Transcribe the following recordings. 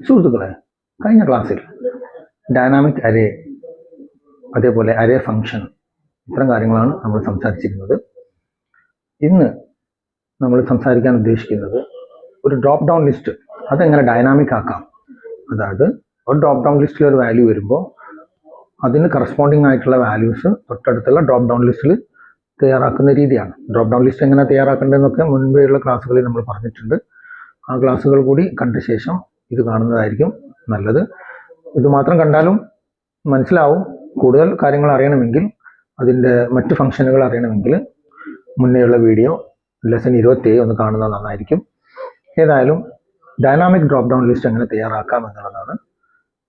സുഹൃത്തുക്കളെ, കഴിഞ്ഞ ക്ലാസ്സിൽ ഡൈനാമിക് അരേ, അതേപോലെ അരേ ഫംഗ്ഷൻ, ഇത്തരം കാര്യങ്ങളാണ് നമ്മൾ സംസാരിച്ചിരുന്നത്. ഇന്ന് നമ്മൾ സംസാരിക്കാൻ ഉദ്ദേശിക്കുന്നത് ഒരു ഡ്രോപ്പ് ഡൗൺ ലിസ്റ്റ് അതെങ്ങനെ ഡൈനാമിക് ആക്കാം. അതായത് ഒരു ഡ്രോപ്പ് ഡൗൺ ലിസ്റ്റിൽ ഒരു വാല്യൂ വരുമ്പോൾ അതിന് കറസ്പോണ്ടിങ് ആയിട്ടുള്ള വാല്യൂസ് തൊട്ടടുത്തുള്ള ഡ്രോപ്പ് ഡൗൺ ലിസ്റ്റിൽ തയ്യാറാക്കുന്ന രീതിയാണ്. ഡ്രോപ്പ് ഡൗൺ ലിസ്റ്റ് എങ്ങനെ തയ്യാറാക്കേണ്ടതെന്നൊക്കെ മുൻപേയുള്ള ക്ലാസ്സുകളിൽ നമ്മൾ പറഞ്ഞിട്ടുണ്ട്. ആ ക്ലാസ്സുകൾ കൂടി കണ്ട ശേഷം ഇത് കാണുന്നതായിരിക്കും നല്ലത്. ഇത് മാത്രം കണ്ടാലും മനസ്സിലാവും. കൂടുതൽ കാര്യങ്ങൾ അറിയണമെങ്കിൽ, അതിൻ്റെ മറ്റ് ഫംഗ്ഷനുകൾ അറിയണമെങ്കിൽ മുന്നേയുള്ള വീഡിയോ ലെസൺ 27 ഒന്ന് കാണുന്നത് നന്നായിരിക്കും. ഏതായാലും ഡൈനാമിക് ഡ്രോപ്പ് ഡൗൺ ലിസ്റ്റ് എങ്ങനെ തയ്യാറാക്കാം എന്നുള്ളതാണ്.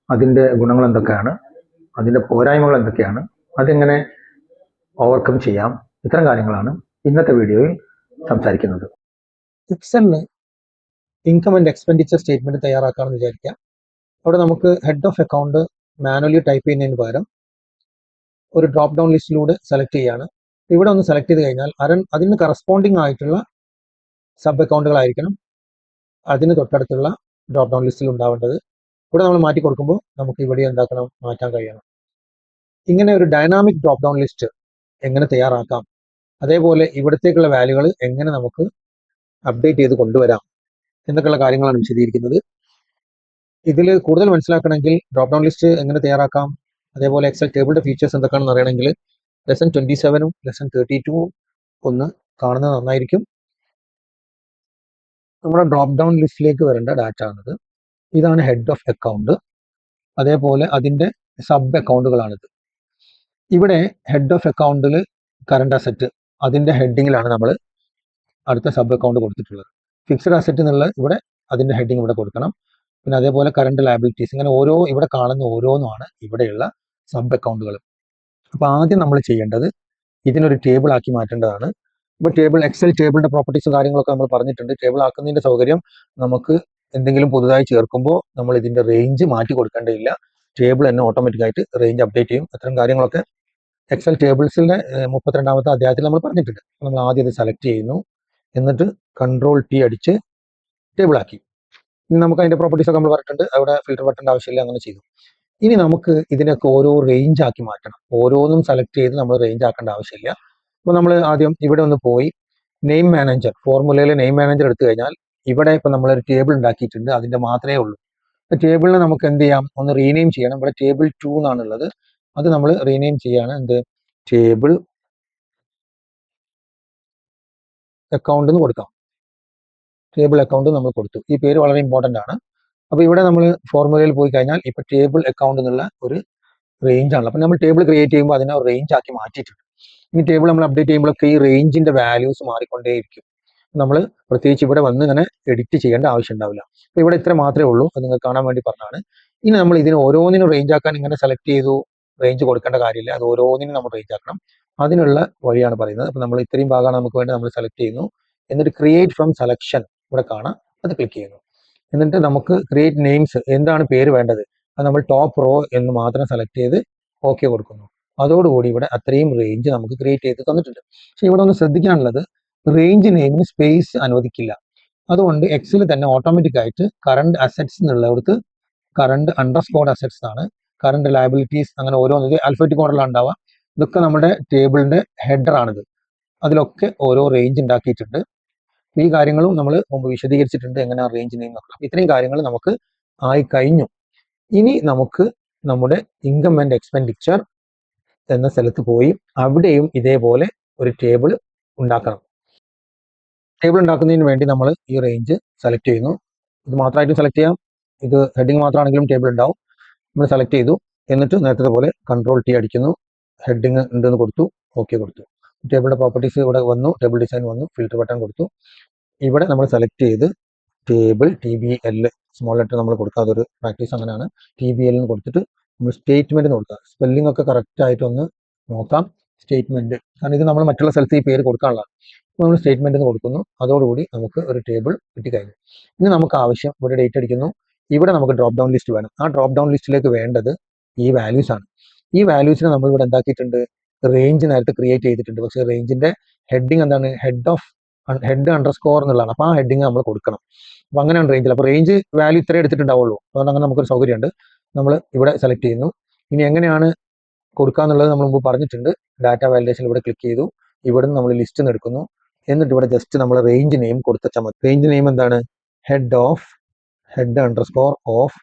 അതിൻ്റെ ഗുണങ്ങൾ എന്തൊക്കെയാണ്, അതിൻ്റെ പോരായ്മകൾ എന്തൊക്കെയാണ്, അതെങ്ങനെ ഓവർകം ചെയ്യാം, ഇത്തരം കാര്യങ്ങളാണ് ഇന്നത്തെ വീഡിയോയിൽ സംസാരിക്കുന്നത്. എക്സലിന് ഇൻകം ആൻഡ് എക്സ്പെൻഡിച്ചർ സ്റ്റേറ്റ്മെന്റ് തയ്യാറാക്കാമെന്ന് വിചാരിക്കാം. അവിടെ നമുക്ക് head of account manually type ചെയ്യുന്നതിന് പകരം ഒരു ഡ്രോപ്പ് ഡൗൺ ലിസ്റ്റിലൂടെ സെലക്ട് ചെയ്യാണ്. ഇവിടെ ഒന്ന് സെലക്ട് ചെയ്ത് കഴിഞ്ഞാൽ അതിന് കറസ്പോണ്ടിങ് ആയിട്ടുള്ള സബ് അക്കൗണ്ടുകളായിരിക്കണം അതിന് തൊട്ടടുത്തുള്ള ഡ്രോപ്പ് ഡൗൺ ലിസ്റ്റിൽ ഉണ്ടാവേണ്ടത്. ഇവിടെ നമ്മൾ മാറ്റി കൊടുക്കുമ്പോൾ നമുക്ക് ഇവിടെ എന്താക്കണം, മാറ്റാൻ കഴിയണം. ഇങ്ങനെ ഒരു ഡൈനാമിക് ഡ്രോപ്പ് ഡൗൺ ലിസ്റ്റ് എങ്ങനെ തയ്യാറാക്കാം, അതേപോലെ ഇവിടത്തേക്കുള്ള വാല്യൂകൾ എങ്ങനെ നമുക്ക് അപ്ഡേറ്റ് ചെയ്ത് കൊണ്ടുവരാം എന്നൊക്കെയുള്ള കാര്യങ്ങളാണ് വിശദീകരിക്കുന്നത്. ഇതിൽ കൂടുതൽ മനസ്സിലാക്കണമെങ്കിൽ ഡ്രോപ്പ് ഡൗൺ ലിസ്റ്റ് എങ്ങനെ തയ്യാറാക്കാം, അതേപോലെ എക്സൽ ടേബിളിന്റെ ഫീച്ചേഴ്സ് എന്തൊക്കെയാണെന്ന് അറിയണമെങ്കിൽ ലെസൺ 27 ലെസൺ 32 ഒന്ന് കാണുന്നത് നന്നായിരിക്കും. നമ്മുടെ ഡ്രോപ്പ് ഡൗൺ ലിസ്റ്റിലേക്ക് വരേണ്ട ഡാറ്റ ആണിത്. ഇതാണ് ഹെഡ് ഓഫ് അക്കൗണ്ട്, അതേപോലെ അതിൻ്റെ സബ് അക്കൗണ്ടുകളാണിത്. ഇവിടെ ഹെഡ് ഓഫ് അക്കൗണ്ടിൽ കറണ്ട് അസറ്റ്, അതിൻ്റെ ഹെഡിങ്ങിലാണ് നമ്മൾ അടുത്ത സബ് അക്കൗണ്ട് കൊടുത്തിട്ടുള്ളത്. ഫിക്സഡ് അസറ്റ് എന്നുള്ള ഇവിടെ അതിൻ്റെ ഹെഡിങ് ഇവിടെ കൊടുക്കണം. പിന്നെ അതേപോലെ കറണ്ട് ലയബിലിറ്റീസ്, ഇങ്ങനെ ഇവിടെ കാണുന്ന ഓരോന്നുമാണ് ഇവിടെയുള്ള സബ് അക്കൗണ്ടുകൾ. അപ്പോൾ ആദ്യം നമ്മൾ ചെയ്യേണ്ടത് ഇതിനൊരു ടേബിൾ ആക്കി മാറ്റേണ്ടതാണ്. ഇപ്പോൾ എക്സൽ ടേബിളിൻ്റെ പ്രോപ്പർട്ടീസും കാര്യങ്ങളൊക്കെ നമ്മൾ പറഞ്ഞിട്ടുണ്ട്. ടേബിൾ ആക്കുന്നതിൻ്റെ സൗകര്യം നമുക്ക് എന്തെങ്കിലും പുതുതായി ചേർക്കുമ്പോൾ നമ്മൾ ഇതിൻ്റെ റേഞ്ച് മാറ്റി കൊടുക്കേണ്ടതില്ല. ടേബിൾ തന്നെ ഓട്ടോമാറ്റിക്കായിട്ട് റേഞ്ച് അപ്ഡേറ്റ് ചെയ്യും. അത്തരം കാര്യങ്ങളൊക്കെ എക്സൽ ടേബിൾസിൻ്റെ 32ാമത്തെ അധ്യായത്തിൽ നമ്മൾ പറഞ്ഞിട്ടുണ്ട്. നമ്മൾ ആദ്യം ഇത് സെലക്ട് ചെയ്യുന്നു, എന്നിട്ട് കൺട്രോൾ T അടിച്ച് ടേബിൾ ആക്കി. ഇനി നമുക്ക് അതിൻ്റെ പ്രോപ്പർട്ടീസ് ഒക്കെ നമ്മൾ പറഞ്ഞിട്ടുണ്ട്. അവിടെ ഫിൽറ്റർ ബട്ടൻ്റെ ആവശ്യമില്ല, അങ്ങനെ ചെയ്തു. ഇനി നമുക്ക് ഇതിനൊക്കെ ഓരോ റേഞ്ച് ആക്കി മാറ്റണം. ഓരോന്നും സെലക്ട് ചെയ്ത് നമ്മൾ റേഞ്ച് ആക്കേണ്ട ആവശ്യമില്ല. അപ്പോൾ നമ്മൾ ആദ്യം ഇവിടെ ഒന്ന് പോയി നെയിം മാനേജർ, ഫോർമുലയിലെ നെയിം മാനേജർ എടുത്തു കഴിഞ്ഞാൽ ഇവിടെ ഇപ്പം നമ്മളൊരു ടേബിൾ ഉണ്ടാക്കിയിട്ടുണ്ട്, അതിൻ്റെ മാത്രമേ ഉള്ളൂ. ടേബിളിനെ നമുക്ക് എന്ത് ചെയ്യാം, ഒന്ന് റീനെയിം ചെയ്യണം. ഇവിടെ ടേബിൾ 2 എന്നാണുള്ളത്, അത് നമ്മൾ റീനെയിം ചെയ്യാണ്. എന്ത്, ടേബിൾ അക്കൗണ്ട് എന്ന് കൊടുക്കാം. ടേബിൾ അക്കൗണ്ട് നമ്മൾ കൊടുത്തു. ഈ പേര് വളരെ ഇമ്പോർട്ടൻ്റ് ആണ്. അപ്പോൾ ഇവിടെ നമ്മൾ ഫോർമുലയിൽ പോയി കഴിഞ്ഞാൽ ഇപ്പോൾ ടേബിൾ അക്കൗണ്ട് എന്നുള്ള ഒരു റേഞ്ച് ആണല്ലോ. അപ്പോൾ നമ്മൾ ടേബിൾ ക്രിയേറ്റ് ചെയ്യുമ്പോൾ അതിനെ റേഞ്ച് ആക്കി മാറ്റിയിട്ടുണ്ട്. ഇനി ടേബിൾ നമ്മൾ അപ്ഡേറ്റ് ചെയ്യുമ്പോഴൊക്കെ ഈ റേഞ്ചിന്റെ വാല്യൂസ് മാറിക്കൊണ്ടേയിരിക്കും. നമ്മൾ പ്രത്യേകിച്ച് ഇവിടെ വന്ന് ഇങ്ങനെ എഡിറ്റ് ചെയ്യേണ്ട ആവശ്യം ഉണ്ടാവില്ല. അപ്പോൾ ഇവിടെ ഇത്ര മാത്രമേ ഉള്ളൂ, അത് നിങ്ങൾക്ക് കാണാൻ വേണ്ടി പറഞ്ഞാണ്. ഇനി നമ്മൾ ഇതിന് ഓരോന്നിനും റേഞ്ച് ആക്കാൻ ഇങ്ങനെ സെലക്ട് ചെയ്തു റേഞ്ച് കൊടുക്കേണ്ട കാര്യമില്ല, അത് ഓരോന്നിനും നമ്മൾ റേഞ്ച് ആക്കണം. അതിനുള്ള വഴിയാണ് പറയുന്നത്. അപ്പോൾ നമ്മൾ ഇത്രയും ഭാഗമാണ് നമുക്ക് വേണ്ടി, നമ്മൾ സെലക്ട് ചെയ്യുന്നു. എന്നിട്ട് ക്രിയേറ്റ് ഫ്രം സെലക്ഷൻ ഇവിടെ കാണാം, അത് ക്ലിക്ക് ചെയ്യുന്നു. എന്നിട്ട് നമുക്ക് ക്രിയേറ്റ് നെയിംസ്, എന്താണ് പേര് വേണ്ടത്, അത് നമ്മൾ ടോപ്പ് റോ എന്ന് മാത്രം സെലക്ട് ചെയ്ത് ഓക്കെ കൊടുക്കുന്നു. അതോടുകൂടി ഇവിടെ അത്രയും റേഞ്ച് നമുക്ക് ക്രിയേറ്റ് ചെയ്ത് തന്നിട്ടുണ്ട്. പക്ഷെ ഇവിടെ ഒന്ന് ശ്രദ്ധിക്കാനുള്ളത്, റേഞ്ച് നെയിമിന് സ്പേസ് അനുവദിക്കില്ല. അതുകൊണ്ട് എക്സിൽ തന്നെ ഓട്ടോമാറ്റിക് ആയിട്ട് കറണ്ട് അസറ്റ്സ് എന്നുള്ളവർക്ക് കറണ്ട് അണ്ടർസ്കോർ അസറ്റ്സ് ആണ്, കറണ്ട് ലയബിലിറ്റീസ്, അങ്ങനെ ഓരോന്ന് ഇത് ആൽഫബറ്റിക് ഓർഡറിലാണ് ഉണ്ടാവുക. ഇതൊക്കെ നമ്മുടെ ടേബിളിന്റെ ഹെഡറാണിത്. അതിലൊക്കെ ഓരോ റേഞ്ച് ഉണ്ടാക്കിയിട്ടുണ്ട്. ഈ കാര്യങ്ങളും നമ്മൾ മുമ്പ് വിശദീകരിച്ചിട്ടുണ്ട്, എങ്ങനെ റേഞ്ച് നെയിം നോക്കണം. ഇത്രയും കാര്യങ്ങൾ നമുക്ക് ആയി കഴിഞ്ഞു. ഇനി നമുക്ക് നമ്മുടെ ഇൻകം ആൻഡ് എക്സ്പെൻഡിച്ചർ എന്ന സ്ഥലത്ത് പോയി അവിടെയും ഇതേപോലെ ഒരു ടേബിൾ ഉണ്ടാക്കണം. ടേബിൾ ഉണ്ടാക്കുന്നതിന് വേണ്ടി നമ്മൾ ഈ റേഞ്ച് സെലക്ട് ചെയ്യുന്നു. ഇത് മാത്രമായിട്ടും സെലക്ട് ചെയ്യാം, ഇത് ഹെഡിങ് മാത്രമാണെങ്കിലും ടേബിൾ ഉണ്ടാവും. നമ്മൾ സെലക്ട് ചെയ്തു, എന്നിട്ട് നേരത്തെ പോലെ കൺട്രോൾ T അടിക്കുന്നു, ഹെഡിങ് ഉണ്ടെന്ന് കൊടുത്തു, ഓക്കെ കൊടുത്തു. ടേബിളിന്റെ പ്രോപ്പർട്ടീസ് ഇവിടെ വന്നു, ടേബിൾ ഡിസൈൻ വന്നു, ഫിൽറ്റർ ബട്ടൺ കൊടുത്തു. ഇവിടെ നമ്മൾ സെലക്ട് ചെയ്ത് ടേബിൾ TBL സ്മോൾ ലെറ്റർ നമ്മൾ കൊടുക്കുക, അതൊരു പ്രാക്ടീസ് അങ്ങനെയാണ്. TBL എന്ന് കൊടുത്തിട്ട് നമ്മൾ സ്റ്റേറ്റ്മെന്റ് കൊടുക്കുക. സ്പെല്ലിംഗ് ഒക്കെ കറക്റ്റ് ആയിട്ടൊന്ന് നോക്കാം. സ്റ്റേറ്റ്മെന്റ്, കാരണം ഇത് നമ്മൾ മറ്റുള്ള സ്ഥലത്ത് ഈ പേര് കൊടുക്കാനുള്ളതാണ്. നമ്മൾ സ്റ്റേറ്റ്മെന്റ് എന്ന് കൊടുക്കുന്നു. അതോടുകൂടി നമുക്ക് ഒരു ടേബിൾ കിട്ടിക്കഴിഞ്ഞു. ഇനി നമുക്ക് ആവശ്യം, ഇവിടെ ഡേറ്റ് അടിക്കുന്നു, ഇവിടെ നമുക്ക് ഡ്രോപ്പ് ഡൗൺ ലിസ്റ്റ് വേണം. ആ ഡ്രോപ്പ് ഡൗൺ ലിസ്റ്റിലേക്ക് വേണ്ടത് ഈ വാല്യൂസ് ആണ്. ഈ വാല്യൂസിനെ നമ്മൾ ഇവിടെ എന്താക്കിയിട്ടുണ്ട്, റേഞ്ച് നേരത്തെ ക്രിയേറ്റ് ചെയ്തിട്ടുണ്ട്. പക്ഷേ റേഞ്ചിന്റെ ഹെഡിങ് എന്താണ്, ഹെഡ് ഓഫ് ഹെഡ് അണ്ടർസ്കോർ എന്നുള്ളതാണ്. അപ്പോൾ ആ ഹെഡിങ് നമ്മൾ കൊടുക്കണം. അപ്പോൾ അങ്ങനെയാണ് റേഞ്ചിൽ. അപ്പോൾ റേഞ്ച് വാല്യൂ ഇത്രേ എടുത്തിട്ടുണ്ടാവുള്ളൂ. അതുകൊണ്ട് അങ്ങനെ നമുക്കൊരു സൗകര്യമുണ്ട്. നമ്മൾ ഇവിടെ സെലക്ട് ചെയ്യുന്നു. ഇനി എങ്ങനെയാണ് കൊടുക്കുക എന്നുള്ളത് നമ്മൾ മുമ്പ് പറഞ്ഞിട്ടുണ്ട്. ഡാറ്റ വാലിഡേഷൻ ഇവിടെ ക്ലിക്ക് ചെയ്തു. ഇവിടുന്ന് നമ്മൾ ലിസ്റ്റ് നിന്ന് എടുക്കുന്നു. എന്നിട്ട് ഇവിടെ ജസ്റ്റ് നമ്മൾ റേഞ്ച് നെയിം കൊടുത്താൽ മതി. റേഞ്ച് നെയിം എന്താണ്? Head underscore of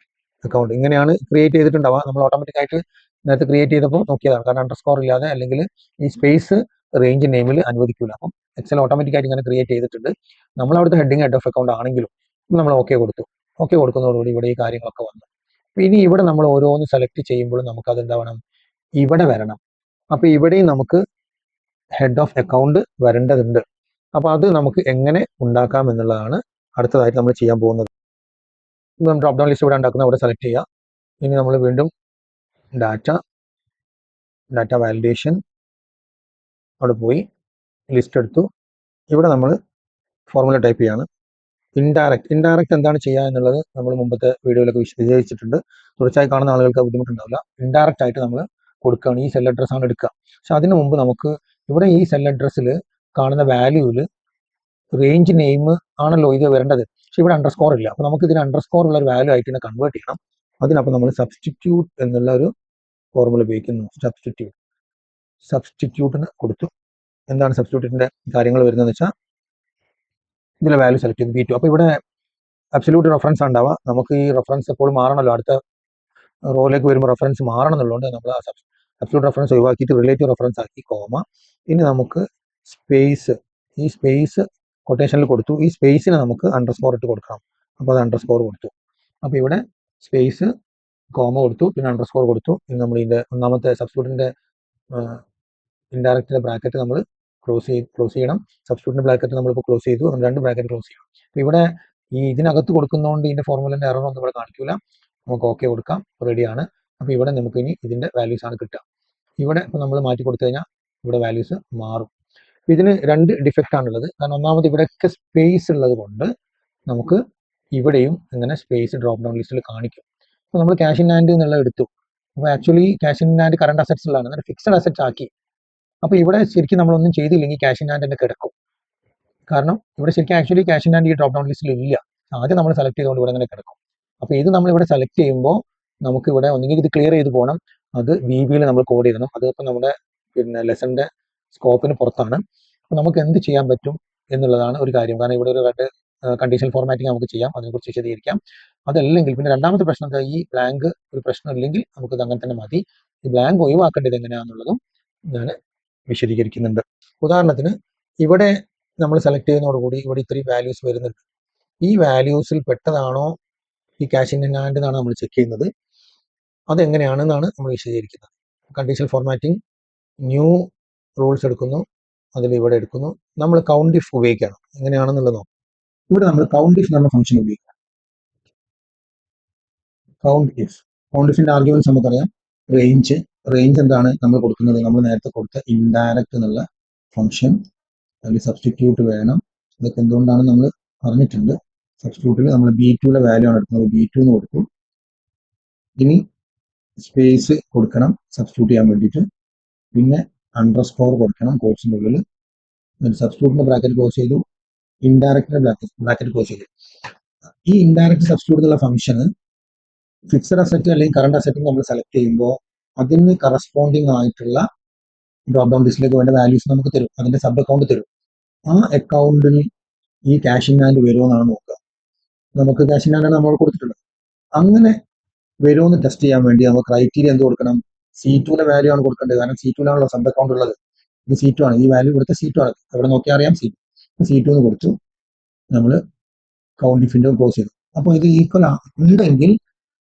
account. ഇങ്ങനെയാണ് ക്രിയേറ്റ് ചെയ്തിട്ടുണ്ടാവുക. നമ്മൾ ഓട്ടോമാറ്റിക് ആയിട്ട് നേരത്തെ ക്രിയേറ്റ് ചെയ്തപ്പോൾ നോക്കിയതാണ്. കാരണം അണ്ടർസ്കോർ ഇല്ലാതെ അല്ലെങ്കിൽ ഈ സ്പേസ് റേഞ്ച് നെയിമിൽ അനുവദിക്കില്ല. അപ്പം എക്സൽ ഓട്ടോമാറ്റിക് ആയിട്ട് ഇങ്ങനെ ക്രിയേറ്റ് ചെയ്തിട്ടുണ്ട്. നമ്മൾ അവിടുത്തെ ഹെഡ് ഓഫ് അക്കൗണ്ട് ആണെങ്കിലും നമ്മൾ ഓക്കെ കൊടുത്തു. ഓക്കെ കൊടുക്കുന്നതോടുകൂടി ഇവിടെ ഈ കാര്യങ്ങളൊക്കെ വന്നു. ഇനി ഇവിടെ നമ്മൾ ഓരോന്ന് സെലക്ട് ചെയ്യുമ്പോൾ നമുക്ക് അതെന്താ വേണം? ഇവിടെ വരണം. അപ്പോൾ ഇവിടെയും നമുക്ക് ഹെഡ് ഓഫ് അക്കൗണ്ട് വരേണ്ടതുണ്ട്. അപ്പോൾ അത് നമുക്ക് എങ്ങനെ ഉണ്ടാക്കാം എന്നുള്ളതാണ് അടുത്തതായിട്ട് നമ്മൾ ചെയ്യാൻ പോകുന്നത്. ഡ്രോപ്പ് ഡൗൺ ലിസ്റ്റ് ഇവിടെ ഉണ്ടാക്കുന്ന അവിടെ സെലക്ട് ചെയ്യുക. ഇനി നമ്മൾ വീണ്ടും ഡാറ്റ വാലിഡേഷൻ അവിടെ പോയി ലിസ്റ്റ് എടുത്തു. ഇവിടെ നമ്മൾ ഫോർമുല ടൈപ്പ് ചെയ്യാണ്. ഇൻഡയറക്റ്റ് എന്താണ് ചെയ്യുക എന്നുള്ളത് നമ്മൾ മുമ്പത്തെ വീഡിയോയിലൊക്കെ വിശദീകരിച്ചിട്ടുണ്ട്. തുടർച്ചയായി കാണുന്ന ആളുകൾക്ക് ബുദ്ധിമുട്ടുണ്ടാവില്ല. ഇൻഡയറക്റ്റ് ആയിട്ട് നമ്മൾ കൊടുക്കുകയാണ്. ഈ സെൽ അഡ്രസ് ആണ് എടുക്കുക. പക്ഷെ അതിനു മുമ്പ് നമുക്ക് ഇവിടെ ഈ സെൽ അഡ്രസ്സിൽ കാണുന്ന വാല്യൂവിൽ റേഞ്ച് നെയിം ആണല്ലോ ഇത് വരേണ്ടത്. പക്ഷെ ഇവിടെ അണ്ടർസ്കോർ ഇല്ല. അപ്പോൾ നമുക്ക് ഇതിന് അണ്ടർസ്കോർ ഉള്ള ഒരു വാല്യൂ ആയിട്ട് ഇതിനെ കൺവേർട്ട് ചെയ്യണം. അതിനപ്പോൾ നമ്മൾ സബ്സ്റ്റിറ്റ്യൂട്ട് എന്നുള്ള ഒരു ഫോർമുല ഉപയോഗിക്കുന്നു. സബ്സ്റ്റിറ്റ്യൂട്ടിന് കൊടുത്തു. എന്താണ് സബ്സ്റ്റിറ്റ്യൂട്ടിന്റെ കാര്യങ്ങൾ വരുന്നതെന്ന് വെച്ചാൽ ഇതിലെ വാല്യൂ സെലക്ട് ചെയ്തു B2. അപ്പോൾ ഇവിടെ അബ്സല്യൂട്ട് റെഫറൻസ് ഉണ്ടാവുക. നമുക്ക് ഈ റെഫറൻസ് എപ്പോഴും മാറണമല്ലോ. അടുത്ത റോയിലേക്ക് വരുമ്പോൾ റെഫറൻസ് മാറണം എന്നുള്ളതുകൊണ്ട് നമ്മൾ ആ അബ്സല്യൂട്ട് റെഫറൻസ് ഒഴിവാക്കിയിട്ട് റിലേറ്റീവ് റെഫറൻസ് ആക്കി കോമ. ഇനി നമുക്ക് ഈ സ്പേസ് കൊട്ടേഷനിൽ കൊടുത്തു. ഈ സ്പേസിന് നമുക്ക് അണ്ടർസ്കോർ ഇട്ട് കൊടുക്കണം. അപ്പോൾ അത് അണ്ടർസ്കോർ കൊടുത്തു. അപ്പോൾ ഇവിടെ സ്പേസ് കോമ കൊടുത്തു, പിന്നെ അണ്ടർസ്കോർ കൊടുത്തു. ഇനി നമ്മൾ ഇതിൻ്റെ ഒന്നാമത്തെ സബ്സ്റ്റിറ്റ്യൂട്ടിൻ്റെ ഇൻഡയറക്റ്റിൻ്റെ ബ്രാക്കറ്റ് നമ്മൾ ക്ലോസ് ചെയ്യണം. സബ്സ്റ്റിറ്റ്യൂട്ടിൻ്റെ ബ്രാക്കറ്റ് നമ്മളിപ്പോൾ ക്ലോസ് ചെയ്തു. നമ്മൾ 2 ബ്രാക്കറ്റ് ക്ലോസ് ചെയ്യണം. അപ്പോൾ ഇവിടെ ഈ ഇതിനകത്ത് കൊടുക്കുന്നതുകൊണ്ട് ഇതിൻ്റെ ഫോർമുലേൻ്റെ എറർ ഒന്നും ഇവിടെ കാണിക്കില്ല. നമുക്ക് ഓക്കെ കൊടുക്കാം. റെഡിയാണ്. അപ്പോൾ ഇവിടെ നമുക്ക് ഇനി ഇതിൻ്റെ വാല്യൂസ് ആണ് കിട്ടുക. ഇവിടെ ഇപ്പോൾ നമ്മൾ മാറ്റി കൊടുത്തു കഴിഞ്ഞാൽ ഇവിടെ വാല്യൂസ് മാറും. ഇതിന് 2 ഡിഫക്റ്റ് ആണുള്ളത്. കാരണം ഒന്നാമത് ഇവിടെയൊക്കെ സ്പേസ് ഉള്ളത് കൊണ്ട് നമുക്ക് ഇവിടെയും ഇങ്ങനെ സ്പേസ് ഡ്രോപ്പ് ഡൗൺ ലിസ്റ്റിൽ കാണിക്കും. അപ്പോൾ നമ്മൾ ക്യാഷ് ഇൻ ഹാൻഡ് എന്നുള്ള എടുത്തു. അപ്പോൾ actually cash in hand current assets ഉള്ളതാണ്. എന്നിട്ട് ഫിക്സഡ് അസറ്റ്സ് ആക്കി. അപ്പോൾ ഇവിടെ ശരിക്കും നമ്മളൊന്നും ചെയ്തില്ലെങ്കിൽ ക്യാഷ് ഇൻ ഹാൻഡ് തന്നെ കിടക്കും. കാരണം ഇവിടെ ശരിക്കും ആക്ച്വലി ക്യാഷ് ഇൻ ഹാൻഡ് ഈ ഡ്രോപ്പ് ഡൗൺ ലിസ്റ്റിൽ ഇല്ല. ആദ്യം നമ്മൾ സെലക്ട് ചെയ്തുകൊണ്ട് ഇവിടെ അങ്ങനെ കിടക്കും. അപ്പോൾ ഇത് നമ്മളിവിടെ സെലക്ട് ചെയ്യുമ്പോൾ നമുക്ക് ഇവിടെ ഒന്നെങ്കിൽ ഇത് ക്ലിയർ ചെയ്ത് പോകണം. അത് VBയിൽ നമ്മൾ കോഡ് ചെയ്യണം. അതിപ്പോൾ നമ്മുടെ ലെസണിൻ്റെ സ്കോപ്പിന് പുറത്താണ്. അപ്പോൾ നമുക്ക് എന്ത് ചെയ്യാൻ പറ്റും എന്നുള്ളതാണ് ഒരു കാര്യം. കാരണം ഇവിടെ ഒരു കണ്ടീഷണൽ ഫോർമാറ്റിംഗ് നമുക്ക് ചെയ്യാം. അതിനെക്കുറിച്ച് വിശദീകരിക്കാം. അതല്ലെങ്കിൽ പിന്നെ രണ്ടാമത്തെ പ്രശ്നം എന്താ, ഈ ബ്ലാങ്ക് ഒരു പ്രശ്നമില്ലെങ്കിൽ നമുക്കിത് അങ്ങനെ തന്നെ മതി. ഈ ബ്ലാങ്ക് ഒഴിവാക്കേണ്ടത് എങ്ങനെയാണെന്നുള്ളതും ഞാൻ വിശദീകരിക്കുന്നുണ്ട്. ഉദാഹരണത്തിന് ഇവിടെ നമ്മൾ സെലക്ട് ചെയ്യുന്നതോടുകൂടി ഇവിടെ ഇത്രയും വാല്യൂസ് വരുന്നുണ്ട്. ഈ വാല്യൂസിൽ പെട്ടതാണോ ഈ ക്യാഷ് ഇൻ ഹാൻഡ് എന്നാണ് നമ്മൾ ചെക്ക് ചെയ്യുന്നത്. അതെങ്ങനെയാണെന്നാണ് നമ്മൾ വിശദീകരിക്കുന്നത്. കണ്ടീഷണൽ ഫോർമാറ്റിംഗ്, ന്യൂ റൂൾസ് എടുക്കുന്നു, അതിൽ ഇവിടെ എടുക്കുന്നു. നമ്മൾ കൗണ്ട് ഇഫ് ഉപയോഗിക്കണം. എങ്ങനെയാണെന്നുള്ളത് നോക്കാം. ഇവിടെ നമ്മൾ കൗണ്ട് ഇഫ് എന്ന ഫംഗ്ഷൻ ഉപയോഗിക്കാം. കൗണ്ട് ഇഫിന്റെ ആർഗ്യുമെന്റ്സ് നമുക്കറിയാം. റേഞ്ച് എന്താണ് നമ്മൾ കൊടുക്കുന്നത്? നമ്മൾ നേരത്തെ കൊടുത്ത ഇൻഡയറക്റ്റ് എന്നുള്ള ഫംഗ്ഷൻ. അതിൽ സബ്സ്റ്റിറ്റ്യൂട്ട് വേണം. അതൊക്കെ എന്തുകൊണ്ടാണ് നമ്മൾ പറഞ്ഞിട്ടുണ്ട്. സബ്സ്റ്റിറ്റ്യൂട്ടിൽ നമ്മൾ B2യുടെ വാല്യൂ ആണ് എടുക്കുന്നത്. B2 എന്ന് കൊടുത്തു. ഇനി സ്പേസ് കൊടുക്കണം സബ്സ്റ്റിറ്റ്യൂട്ട് ചെയ്യാൻ വേണ്ടിയിട്ട്. പിന്നെ അണ്ടർസ്കോർ കൊടുക്കണം കോഴ്സിൻ്റെ ഉള്ളിൽ. സബ്സ്റ്റിറ്റ്യൂട്ടിന്റെ ബ്രാക്കറ്റ് ക്ലോസ് ചെയ്തു. ഇൻഡയറക്റ്റിന്റെ ബ്രാക്കറ്റ് ക്ലോസ് ചെയ്തു. ഈ ഇൻഡയറക്റ്റ് സബ്സ്റ്റിറ്റ്യൂട്ട് എന്നുള്ള ഫംഗ്ഷന് ഫിക്സഡ് അസറ്റ് അല്ലെങ്കിൽ കറണ്ട് അസറ്റ് നമ്മൾ സെലക്ട് ചെയ്യുമ്പോൾ അതിന് കറസ്പോണ്ടിങ് ആയിട്ടുള്ള ഡ്രോപ്പ് ഡൗൺ ലിസ്റ്റിലേക്ക് വേണ്ട വാല്യൂസ് നമുക്ക് തരും. അതിന്റെ സബ് അക്കൗണ്ട് തരും. ആ അക്കൗണ്ടിന് ഈ ക്യാഷ് ഇൻ ഹാൻഡ് വരുമോ എന്നാണ് നോക്കുക. നമുക്ക് ക്യാഷ് ഇൻ ഹാൻഡ് നമ്മൾ കൊടുത്തിട്ടുണ്ട്. അങ്ങനെ വരുമോ എന്ന് ടെസ്റ്റ് ചെയ്യാൻ വേണ്ടി നമ്മൾ ക്രൈറ്റീരിയ എന്ത് കൊടുക്കണം? C2യുടെ വാല്യൂ ആണ് കൊടുക്കേണ്ടത്. കാരണം C2യിലാണല്ലോ സബ് അക്കൗണ്ട് ഉള്ളത്. ഇത് C2 ആണ്. ഈ വാല്യൂ ഇവിടുത്തെ C2 ആണ്. എവിടെ നോക്കിയാൽ അറിയാം C2 എന്ന് കൊടുത്തു. നമ്മൾ കൗണ്ട് ഇഫിന്റെ ക്ലോസ് ചെയ്തു. അപ്പോൾ ഇത് ഈക്വൽ ഉണ്ടെങ്കിൽ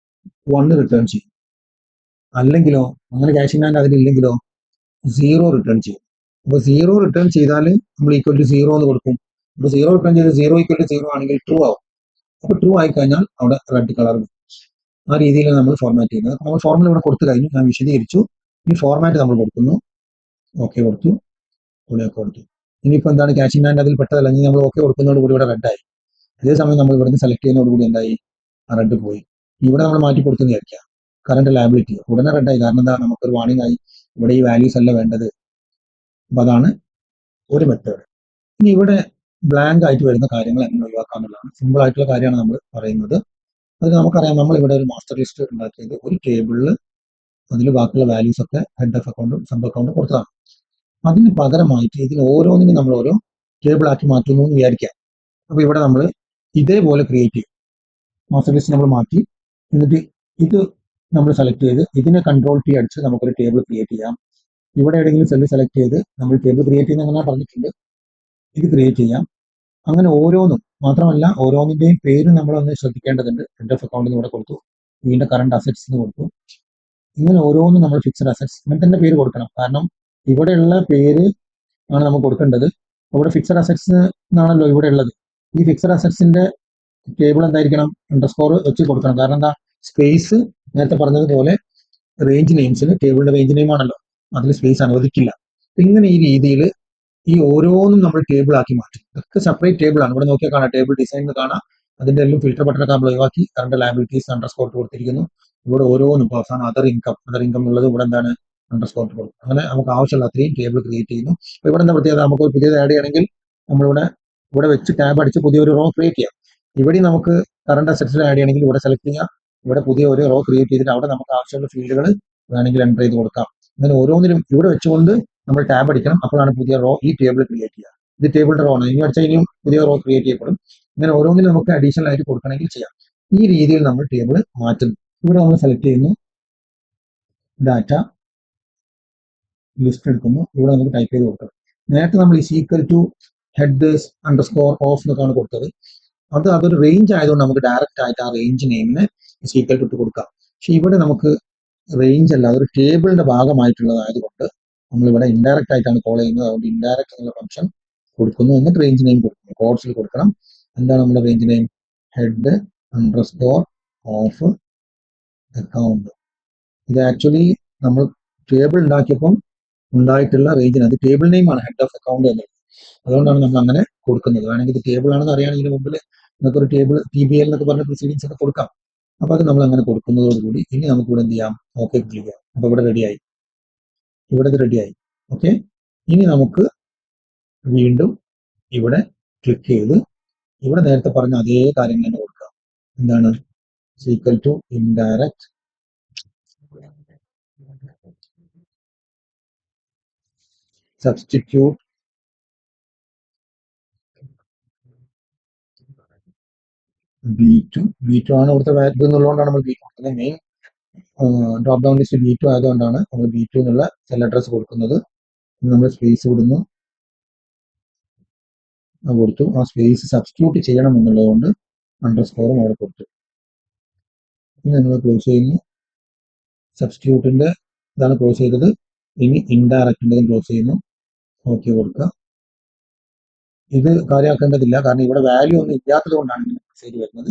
1 റിട്ടേൺ ചെയ്യും. അല്ലെങ്കിലോ അങ്ങനെ ക്യാഷ് ഇൻ ഹാൻഡ് അതിലില്ലെങ്കിലോ 0 റിട്ടേൺ ചെയ്യും. അപ്പോൾ 0 റിട്ടേൺ ചെയ്താൽ നമ്മൾ ഈക്വൽ ടു 0 എന്ന് കൊടുക്കും. അപ്പോൾ 0 റിട്ടേൺ ചെയ്ത് 0 ഈക്വൽ ടു 0 ആണെങ്കിൽ ട്രൂ ആവും. അപ്പോൾ ട്രൂ ആയി കഴിഞ്ഞാൽ അവിടെ റെഡ് കളർ. ആ രീതിയിലാണ് നമ്മൾ ഫോർമാറ്റ് ചെയ്യുന്നത്. നമ്മൾ ഫോർമുല ഇവിടെ കൊടുത്തു കഴിഞ്ഞു. ഞാൻ വിശദീകരിച്ചു. ഈ ഫോർമാറ്റ് നമ്മൾ കൊടുക്കുന്നു. ഓക്കെ കൊടുത്തു. ഇവിടെ കൊടുത്തു. ഇനിയിപ്പോൾ എന്താണ് ക്യാഷ് ഇൻ ഹാൻഡ് അതിൽ പെട്ടതല്ല. ഇനി നമ്മൾ ഓക്കെ കൊടുക്കുന്നതോടുകൂടി ഇവിടെ റെഡായി. അതേസമയം നമ്മൾ ഇവിടുന്ന് സെലക്ട് ചെയ്യുന്നതോടുകൂടി എന്തായി? റെഡ് പോയി. ഇവിടെ നമ്മൾ മാറ്റി കൊടുത്തെന്ന് വിചാരിക്കുക. കറണ്ട് ലയബിലിറ്റി ഉടനെ റെഡായി. കാരണം എന്താ? നമുക്കൊരു വാണിംഗ് ആയി. ഇവിടെ ഈ വാല്യൂസ് അല്ല വേണ്ടത്. അപ്പം അതാണ് ഒരു മെത്തേഡ്. ഇനി ഇവിടെ ബ്ലാങ്ക് ആയിട്ട് വരുന്ന കാര്യങ്ങൾ എങ്ങനെ ഒഴിവാക്കാം എന്നുള്ളതാണ്. സിമ്പിൾ ആയിട്ടുള്ള കാര്യമാണ് നമ്മൾ പറയുന്നത്. അതിന് നമുക്കറിയാം, നമ്മൾ ഇവിടെ ഒരു മാസ്റ്റർ ലിസ്റ്റ് ഉണ്ടാക്കിയത് ഒരു ടേബിളിൽ അതിൽ ബാക്കിയുള്ള വാല്യൂസ് ഒക്കെ ഹെഡ് ഓഫ് അക്കൗണ്ടും സബ് അക്കൗണ്ടും കൊടുത്തതാണ്. അതിന് പകരമായിട്ട് ഇതിൽ ഓരോന്നിനും നമ്മൾ ഓരോ ടേബിൾ ആക്കി മാറ്റുന്നു എന്ന് വിചാരിക്കാം. അപ്പൊ ഇവിടെ നമ്മൾ ഇതേപോലെ ക്രിയേറ്റ് ചെയ്യും. മാസ്റ്റർ ലിസ്റ്റ് നമ്മൾ മാറ്റി, എന്നിട്ട് ഇത് നമ്മൾ സെലക്ട് ചെയ്ത് ഇതിനെ കൺട്രോൾ T അടിച്ച് നമുക്കൊരു ടേബിൾ ക്രിയേറ്റ് ചെയ്യാം. ഇവിടെ ഏതെങ്കിലും സെല്ല് സെലക്ട് ചെയ്ത് നമ്മൾ ടേബിൾ ക്രിയേറ്റ് ചെയ്യുന്ന അങ്ങനെ പറഞ്ഞിട്ടുണ്ട്, ഇത് ക്രിയേറ്റ് ചെയ്യാം. അങ്ങനെ ഓരോന്നും മാത്രമല്ല, ഓരോന്നിന്റെയും പേര് നമ്മളൊന്ന് ശ്രദ്ധിക്കേണ്ടതുണ്ട്. ഹെഡ് ഓഫ് അക്കൗണ്ടിന് ഇവിടെ കൊടുത്തു, വീണ്ടും കറണ്ട് അസറ്റ്സ് എന്ന് കൊടുത്തു. ഇങ്ങനെ ഓരോന്നും നമ്മൾ ഫിക്സഡ് അസറ്റ്സ് ഇങ്ങനെ തന്നെ പേര് കൊടുക്കണം. കാരണം ഇവിടെയുള്ള പേര് ആണ് നമുക്ക് കൊടുക്കേണ്ടത്. ഇവിടെ ഫിക്സഡ് അസറ്റ്സ് എന്നാണല്ലോ ഇവിടെ ഉള്ളത്. ഈ ഫിക്സഡ് അസറ്റ്സിന്റെ ടേബിൾ എന്തായിരിക്കണം, അണ്ടർസ്കോർ വെച്ച് കൊടുക്കണം. കാരണം എന്താ, സ്പേസ് നേരത്തെ പറഞ്ഞതുപോലെ റേഞ്ച് നെയിംസിന് ടേബിളിന്റെ റേഞ്ച് നെയിം ആണല്ലോ, അതിൽ സ്പേസ് അനുവദിക്കില്ല. ഇങ്ങനെ ഈ രീതിയിൽ ഈ ഓരോന്നും നമ്മൾ ടേബിൾ ആക്കി മാറ്റും. ഇതൊക്കെ സെപ്പറേറ്റ് ടേബിൾ ആണ്. ഇവിടെ നോക്കിയാൽ കാണാം, ടേബിൾ ഡിസൈൻ കാണാം. അതിന്റെ എല്ലാം ഫിൽറ്റർ ബട്ടനൊക്കെ നമ്മൾ ഒഴിവാക്കി കറണ്ട് ലയബിലിറ്റീസ് അണ്ടർസ്കോർ കൊടുത്തിരിക്കുന്നു. ഇവിടെ ഓരോന്നും അവസാനം അതർ ഇൻകം എന്നുള്ളത് ഇവിടെ എന്താണ്, അണ്ടർസ്കോർ കൊടുക്കും. അങ്ങനെ നമുക്ക് ആവശ്യമുള്ള അത്രയും ടേബിൾ ക്രിയേറ്റ് ചെയ്യുന്നു. അപ്പൊ ഇവിടെ എന്താ പ്രത്യേകത, നമുക്ക് പുതിയത് ആഡ് ചെയ്യണമെങ്കിൽ നമ്മളിവിടെ ഇവിടെ വെച്ച് ടാബ് അടിച്ച് പുതിയൊരു റോ ക്രിയേറ്റ് ചെയ്യാം. ഇവിടെ നമുക്ക് കറണ്ട് അസറ്റ്സിൽ ആഡ് ചെയ്യണമെങ്കിൽ ഇവിടെ സെലക്ട് ചെയ്യാം. ഇവിടെ പുതിയ ഒരു റോ ക്രിയേറ്റ് ചെയ്തിട്ട് അവിടെ നമുക്ക് ആവശ്യമുള്ള ഫീൽഡുകൾ വേണമെങ്കിൽ എൻ്റർ ചെയ്ത് കൊടുക്കാം. അങ്ങനെ ഓരോന്നിലും ഇവിടെ വെച്ചുകൊണ്ട് നമ്മൾ ടാബ് അടിക്കണം. അപ്പോഴാണ് പുതിയ റോ ഈ ടേബിൾ ക്രിയേറ്റ് ചെയ്യുക. ഇത് ടേബിളിന്റെ റോ ആണ്, ഇനി അടിച്ചാൽ ഇനിയും പുതിയ റോ ക്രിയേറ്റ് ചെയ്യപ്പെടും. ഇങ്ങനെ ഓരോന്നിലും നമുക്ക് അഡീഷണൽ ആയിട്ട് കൊടുക്കണമെങ്കിൽ ചെയ്യാം. ഈ രീതിയിൽ നമ്മൾ ടേബിൾ മാറ്റുന്നു. ഇവിടെ നമ്മൾ സെലക്ട് ചെയ്യുന്നു, ഡാറ്റ ലിസ്റ്റ് എടുക്കുന്നു. ഇവിടെ നമുക്ക് ടൈപ്പ് ചെയ്ത് കൊടുക്കണം. നേരത്തെ നമ്മൾ ഈ equal to head underscore off എന്നൊക്കെയാണ് കൊടുത്തത്. അതൊരു റേഞ്ച് ആയതുകൊണ്ട് നമുക്ക് ഡയറക്റ്റ് ആയിട്ട് ആ റേഞ്ച് നെയിമിന് ഈക്വൽ ടു കൊടുക്കാം. പക്ഷെ ഇവിടെ നമുക്ക് റേഞ്ച് അല്ല, അതൊരു ടേബിളിന്റെ ഭാഗമായിട്ടുള്ളതായതുകൊണ്ട് നമ്മളിവിടെ ഇൻഡയറക്റ്റ് ആയിട്ടാണ് കോൾ ചെയ്യുന്നത്. അതുകൊണ്ട് ഇൻഡയറക്റ്റ് എന്നുള്ള ഫംഗ്ഷൻ കൊടുക്കുന്നു. എന്നിട്ട് റേഞ്ച് നെയിം കൊടുക്കുന്നു. കോഡ്സിൽ കൊടുക്കണം. എന്താണ് നമ്മുടെ range name, head underscore of account. ഇത് ആക്ച്വലി നമ്മൾ ടേബിൾ ഉണ്ടാക്കിയപ്പം ഉണ്ടായിട്ടുള്ള റേഞ്ചിന് അത് ടേബിൾ നെയിം ആണ്, ഹെഡ് ഓഫ് അക്കൗണ്ട് എന്നുള്ളത്. അതുകൊണ്ടാണ് നമ്മൾ അങ്ങനെ കൊടുക്കുന്നത്. വേണമെങ്കിൽ ഇത് ടേബിൾ ആണെന്ന് അറിയാണെങ്കിൽ മുമ്പിൽ നിങ്ങൾക്ക് ഒരു ടേബിൾ TBL എന്നൊക്കെ പറഞ്ഞ പ്രൊസീഡിങ്സ് ഒക്കെ കൊടുക്കാം. അപ്പൊ അത് നമ്മൾ അങ്ങനെ കൊടുക്കുന്നതോടുകൂടി ഇനി നമുക്ക് ഇവിടെ എന്ത് ചെയ്യാം, ഓക്കെ ക്ലിക്ക് ചെയ്യാം. അപ്പൊ ഇവിടെ റെഡിയായി, ഇവിടെ ഇത് റെഡിയായി. ഓക്കെ, ഇനി നമുക്ക് വീണ്ടും ഇവിടെ ക്ലിക്ക് ചെയ്ത് ഇവിടെ നേരത്തെ പറഞ്ഞ അതേ കാര്യങ്ങൾ തന്നെ കൊടുക്കാം. എന്താണ്, equal to indirect substitute B2 ആണ് ഇവിടുത്തെ ഇത് എന്നുള്ളതുകൊണ്ടാണ് നമ്മൾ B2 കൊടുക്കുന്നത്. Main drop down list B2 ആയതുകൊണ്ടാണ് നമ്മൾ B2 എന്നുള്ള സെൽ അഡ്രസ് കൊടുക്കുന്നത്. നമ്മൾ സ്പേസ് വിടുന്നു, കൊടുത്തു. ആ സ്പേസ് സബ്സ്റ്റിറ്റ്യൂട്ട് ചെയ്യണം എന്നുള്ളതുകൊണ്ട് അണ്ടർസ്കോറും അവിടെ കൊടുത്തു. ഇനി നമ്മൾ ക്ലോസ് ചെയ്യുന്നു. സബ്സ്റ്റിറ്റ്യൂട്ടിന്റെ ഇതാണ് ക്ലോസ് ചെയ്തത്. ഇനി ഇൻഡയറക്റ്റിൻ്റെതും ക്ലോസ് ചെയ്യുന്നു. ഓക്കെ കൊടുക്കുക. ഇത് കാര്യമാക്കേണ്ടതില്ല, കാരണം ഇവിടെ വാല്യൂ ഒന്നും ഇല്ലാത്തത് കൊണ്ടാണ് ഇങ്ങനെ മെസ്സേജ് വരുന്നത്.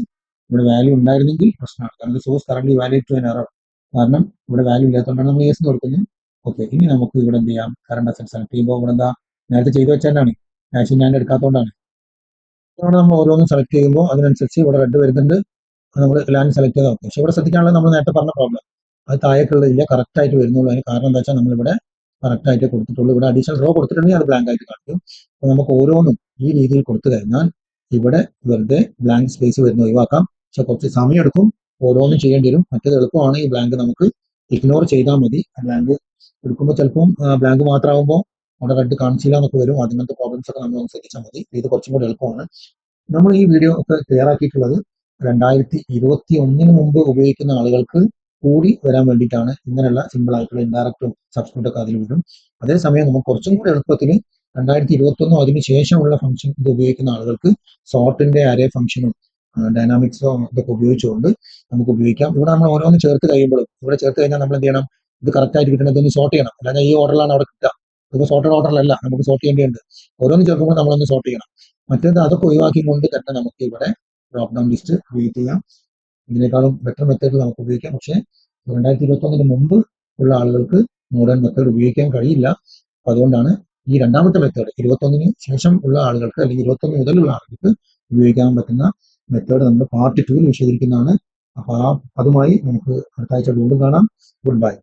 ഇവിടെ വാല്യൂ ഉണ്ടായിരുന്നെങ്കിൽ പ്രശ്നമാണ്, കാരണം source current valid to an error. കാരണം ഇവിടെ വാല്യൂ ഇല്ലാത്തതുകൊണ്ടാണ് നമ്മൾ യെസ് കൊടുക്കുന്നത്. ഓക്കെ, ഇനി നമുക്ക് ഇവിടെ എന്ത് ചെയ്യാം, കറണ്ട് അസറ്റ് സെലക്ട് ചെയ്യുമ്പോൾ ഇവിടെ എന്താ നേരത്തെ ചെയ്തു വെച്ചാലാണ്, ആക്ഷൻ ഞാൻ എടുക്കാത്തതുകൊണ്ടാണ്. ഇവിടെ നമ്മൾ ഓരോന്നും സെലക്ട് ചെയ്യുമ്പോൾ അതിനനുസരിച്ച് ഇവിടെ റെഡ് വരുന്നുണ്ട്. നമ്മൾ ലാൻഡ് സെലക്ട് ചെയ്താൽ ഓക്കെ. പക്ഷെ ഇവിടെ ശ്രദ്ധിക്കാനുള്ളത് നമ്മൾ നേരത്തെ പറഞ്ഞ പ്രോബ്ലം, അത് താഴേക്കുള്ളതില്ല, കറക്റ്റ് ആയിട്ട് വരുന്നുള്ളൂ. അതിന് കാരണം എന്താ വെച്ചാൽ നമ്മളിവിടെ കറക്റ്റ് ആയിട്ട് കൊടുത്തിട്ടുള്ളൂ. ഇവിടെ അഡീഷണൽ റോ കൊടുത്തിട്ടുണ്ടെങ്കിൽ അത് ബ്ലാങ്ക് ആയിട്ട് കാണിക്കും. അപ്പോൾ നമുക്ക് ഓരോന്നും ഈ രീതിയിൽ കൊടുത്തു കഴിഞ്ഞാൽ ഇവിടെ വെറുതെ ബ്ലാങ്ക് സ്പേസ് വരുന്ന ഒഴിവാക്കാം. പക്ഷെ കുറച്ച് സമയം എടുക്കും, ഓരോന്നും ചെയ്യേണ്ടി വരും. മറ്റേത് എളുപ്പമാണ്, ഈ ബ്ലാങ്ക് നമുക്ക് ഇഗ്നോർ ചെയ്താൽ മതി. ബ്ലാങ്ക് എടുക്കുമ്പോൾ ചിലപ്പം ബ്ലാങ്ക് മാത്രമാകുമ്പോൾ അവിടെ റെഡ് കാണിച്ചില്ല എന്നൊക്കെ വരും. അങ്ങനത്തെ പ്രോബ്ലംസ് ഒക്കെ നമ്മൾ ശ്രദ്ധിച്ചാൽ മതി. ഇത് കുറച്ചും കൂടി എളുപ്പമാണ്. നമ്മൾ ഈ വീഡിയോ ഒക്കെ ക്ലിയർ ആക്കിയിട്ടുള്ളത് 2021 മുമ്പ് ഉപയോഗിക്കുന്ന ആളുകൾക്ക് കൂടി വരാൻ വേണ്ടിയിട്ടാണ്. ഇങ്ങനെയുള്ള സിമ്പിൾ ആയിട്ടുള്ള ഇൻഡയറക്റ്റും സബ്സ്റ്റിറ്റ്യൂട്ട് ഒക്കെ അതിൽ വിടും. അതേസമയം നമുക്ക് കുറച്ചും കൂടി എളുപ്പത്തിൽ 2021 അതിന് ശേഷമുള്ള ഫംഗ്ഷൻ ഇത് ഉപയോഗിക്കുന്ന ആളുകൾക്ക് സോർട്ടിന്റെ അരേ ഫംഗ്ഷനും ഡൈനാമിക്സോ ഇതൊക്കെ ഉപയോഗിച്ചുകൊണ്ട് നമുക്ക് ഉപയോഗിക്കാം. ഇവിടെ നമ്മൾ ഓരോന്ന് ചേർത്ത് കഴിയുമ്പോഴും ഇവിടെ ചേർത്ത് കഴിഞ്ഞാൽ നമ്മൾ എന്ത് ചെയ്യണം, ഇത് കറക്റ്റ് ആയിട്ട് കിട്ടണം, ഇതൊന്ന് സോർട്ട് ചെയ്യണം. അല്ലാതെ ഈ ഓർഡറിലാണ് അവിടെ കിട്ടുക. ഇതിപ്പോൾ സോർട്ടഡ് ഓർഡറിലല്ല, നമുക്ക് സോർട്ട് ചെയ്യേണ്ടതുണ്ട്. ഓരോന്ന് ചേർക്കുമ്പോൾ നമ്മളൊന്ന് സോർട്ട് ചെയ്യണം. മറ്റേത് അതൊക്കെ ഒഴിവാക്കിക്കൊണ്ട് തന്നെ നമുക്ക് ഇവിടെ ഡ്രോപ്പ് ഡൗൺ ലിസ്റ്റ് ക്രിയേറ്റ് ചെയ്യാം. ഇതിനേക്കാളും ബെറ്റർ മെത്തേഡ് നമുക്ക് ഉപയോഗിക്കാം. പക്ഷേ 2021 മുമ്പ് ഉള്ള ആളുകൾക്ക് മോഡേൺ മെത്തേഡ് ഉപയോഗിക്കാൻ കഴിയില്ല. അതുകൊണ്ടാണ് ഈ രണ്ടാമത്തെ മെത്തേഡ് 21 ശേഷം ഉള്ള ആളുകൾക്ക് അല്ലെങ്കിൽ 21 മുതലുള്ള ആളുകൾക്ക് ഉപയോഗിക്കാൻ പറ്റുന്ന മെത്തേഡ് നമ്മൾ പാർട്ട് 2 വിശദീകരിക്കുന്നതാണ്. അപ്പോൾ അതുമായി നമുക്ക് അടുത്ത ആഴ്ച വീണ്ടും കാണാം. Good bye.